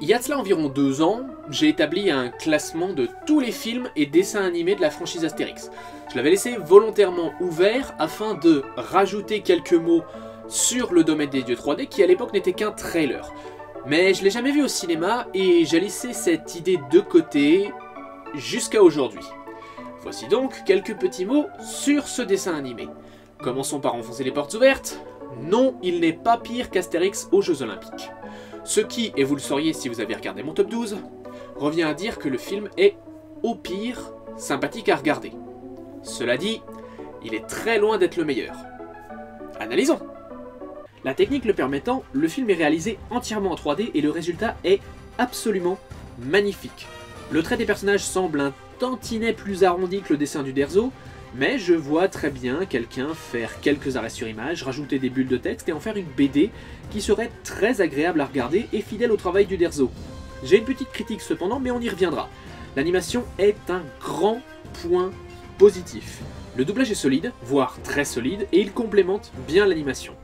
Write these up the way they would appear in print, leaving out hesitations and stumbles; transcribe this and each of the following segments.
Il y a de cela environ 2 ans, j'ai établi un classement de tous les films et dessins animés de la franchise Astérix. Je l'avais laissé volontairement ouvert afin de rajouter quelques mots sur le domaine des dieux 3D qui à l'époque n'était qu'un trailer. Mais je l'ai jamais vu au cinéma et j'ai laissé cette idée de côté jusqu'à aujourd'hui. Voici donc quelques petits mots sur ce dessin animé. Commençons par enfoncer les portes ouvertes. Non, il n'est pas pire qu'Astérix aux Jeux Olympiques. Ce qui, et vous le sauriez si vous avez regardé mon top 12, revient à dire que le film est, au pire, sympathique à regarder. Cela dit, il est très loin d'être le meilleur. Analysons. La technique le permettant, le film est réalisé entièrement en 3D et le résultat est absolument magnifique. Le trait des personnages semble un tantinet plus arrondi que le dessin du Derzo, mais je vois très bien quelqu'un faire quelques arrêts sur image, rajouter des bulles de texte et en faire une BD qui serait très agréable à regarder et fidèle au travail du Derzo. J'ai une petite critique cependant, mais on y reviendra. L'animation est un grand point positif. Le doublage est solide, voire très solide, et il complémente bien l'animation.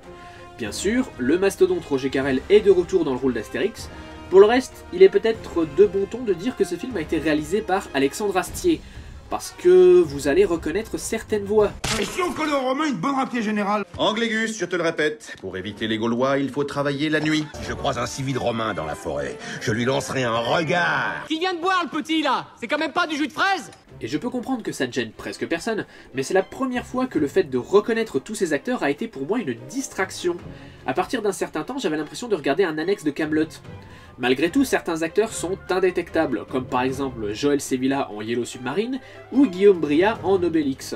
Bien sûr, le mastodonte Roger Carrel est de retour dans le rôle d'Astérix. Pour le reste, il est peut-être de bon ton de dire que ce film a été réalisé par Alexandre Astier, parce que vous allez reconnaître certaines voix. Et si on colle aux Romains une bonne rapide générale? Anglégus, je te le répète, pour éviter les Gaulois, il faut travailler la nuit. Si je croise un civil romain dans la forêt, je lui lancerai un regard. Qui vient de boire le petit là? C'est quand même pas du jus de fraise? Et je peux comprendre que ça ne gêne presque personne, mais c'est la première fois que le fait de reconnaître tous ces acteurs a été pour moi une distraction. À partir d'un certain temps, j'avais l'impression de regarder un annexe de Kaamelott. Malgré tout, certains acteurs sont indétectables, comme par exemple Joël Sevilla en Yellow Submarine ou Guillaume Briat en Obélix.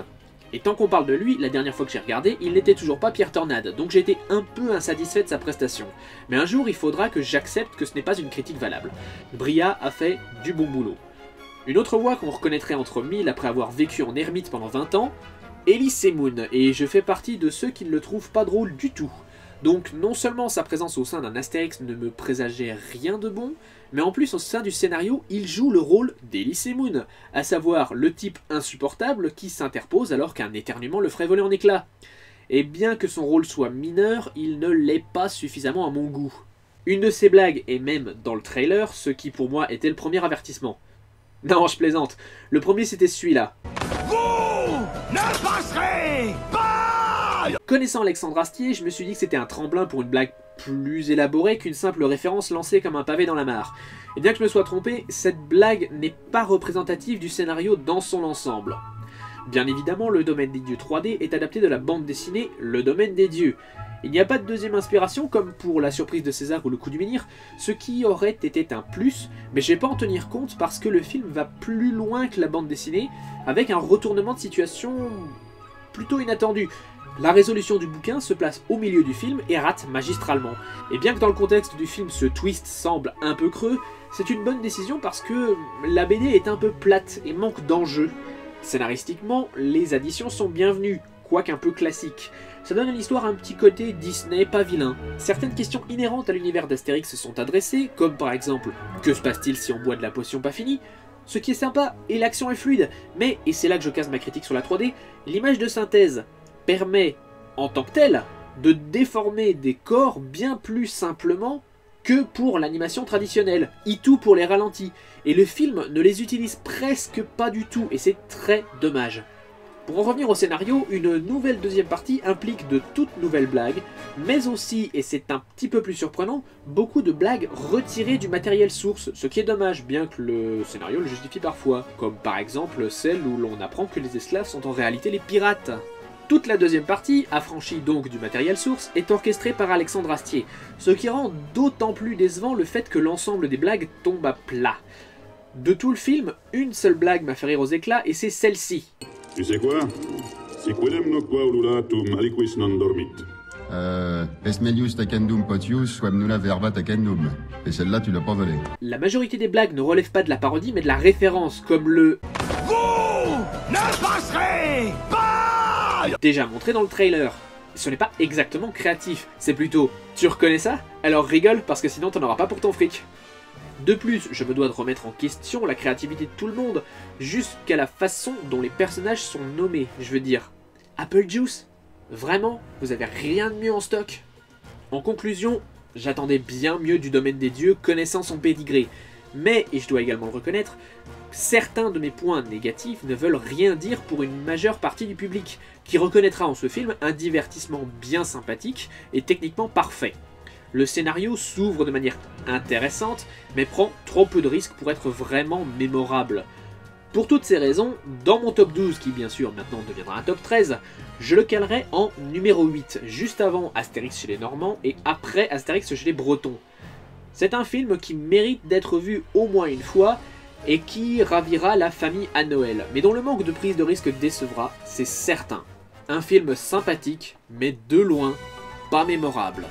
Et tant qu'on parle de lui, la dernière fois que j'ai regardé, il n'était toujours pas Pierre Tornade, donc j'ai été un peu insatisfait de sa prestation. Mais un jour, il faudra que j'accepte que ce n'est pas une critique valable. Briat a fait du bon boulot. Une autre voix qu'on reconnaîtrait entre mille après avoir vécu en ermite pendant 20 ans, Elie Semoun, et je fais partie de ceux qui ne le trouvent pas drôle du tout. Donc non seulement sa présence au sein d'un Astérix ne me présageait rien de bon, mais en plus au sein du scénario, il joue le rôle d'Elie Semoun, à savoir le type insupportable qui s'interpose alors qu'un éternuement le ferait voler en éclats. Et bien que son rôle soit mineur, il ne l'est pas suffisamment à mon goût. Une de ses blagues est même dans le trailer, ce qui pour moi était le premier avertissement. Non, je plaisante. Le premier, c'était celui-là. Vous ne passerez pas! Connaissant Alexandre Astier, je me suis dit que c'était un tremplin pour une blague plus élaborée qu'une simple référence lancée comme un pavé dans la mare. Et bien que je me sois trompé, cette blague n'est pas représentative du scénario dans son ensemble. Bien évidemment, le domaine des dieux 3D est adapté de la bande dessinée Le Domaine des Dieux. Il n'y a pas de deuxième inspiration comme pour La Surprise de César ou Le Coup du Menhir, ce qui aurait été un plus, mais je vais pas en tenir compte parce que le film va plus loin que la bande dessinée, avec un retournement de situation plutôt inattendu. La résolution du bouquin se place au milieu du film et rate magistralement. Et bien que dans le contexte du film ce twist semble un peu creux, c'est une bonne décision parce que la BD est un peu plate et manque d'enjeu. Scénaristiquement, les additions sont bienvenues, quoique un peu classiques. Ça donne à l'histoire un petit côté Disney pas vilain. Certaines questions inhérentes à l'univers d'Astérix sont adressées, comme par exemple « Que se passe-t-il si on boit de la potion pas finie ?» Ce qui est sympa, et l'action est fluide, mais, et c'est là que je case ma critique sur la 3D, l'image de synthèse permet, en tant que telle, de déformer des corps bien plus simplement que pour l'animation traditionnelle, tout pour les ralentis, et le film ne les utilise presque pas du tout, et c'est très dommage. Pour en revenir au scénario, une nouvelle deuxième partie implique de toutes nouvelles blagues, mais aussi, et c'est un petit peu plus surprenant, beaucoup de blagues retirées du matériel source, ce qui est dommage, bien que le scénario le justifie parfois, comme par exemple celle où l'on apprend que les esclaves sont en réalité les pirates. Toute la deuxième partie, affranchie donc du matériel source, est orchestrée par Alexandre Astier, ce qui rend d'autant plus décevant le fait que l'ensemble des blagues tombe à plat. De tout le film, une seule blague m'a fait rire aux éclats et c'est celle-ci. Tu sais quoi? Si quidem noqua ululatum aliquis non dormit. Esmelius takendum potius, swamnula verba takendum. Et celle-là, tu l'as pas volée. La majorité des blagues ne relèvent pas de la parodie mais de la référence, comme le « Vous ne passerez pas! » déjà montré dans le trailer. Ce n'est pas exactement créatif, c'est plutôt « Tu reconnais ça? Alors rigole parce que sinon t'en auras pas pour ton fric ». De plus, je me dois de remettre en question la créativité de tout le monde, jusqu'à la façon dont les personnages sont nommés. Je veux dire, Apple Juice? Vraiment? Vous avez rien de mieux en stock? En conclusion, J'attendais bien mieux du Domaine des dieux, connaissant son pédigré. Mais, et je dois également le reconnaître, certains de mes points négatifs ne veulent rien dire pour une majeure partie du public, qui reconnaîtra en ce film un divertissement bien sympathique et techniquement parfait. Le scénario s'ouvre de manière intéressante, mais prend trop peu de risques pour être vraiment mémorable. Pour toutes ces raisons, dans mon top 12, qui bien sûr maintenant deviendra un top 13, je le calerai en numéro 8, juste avant Astérix chez les Normands et après Astérix chez les Bretons. C'est un film qui mérite d'être vu au moins une fois et qui ravira la famille à Noël, mais dont le manque de prise de risque décevra, c'est certain. Un film sympathique, mais de loin pas mémorable.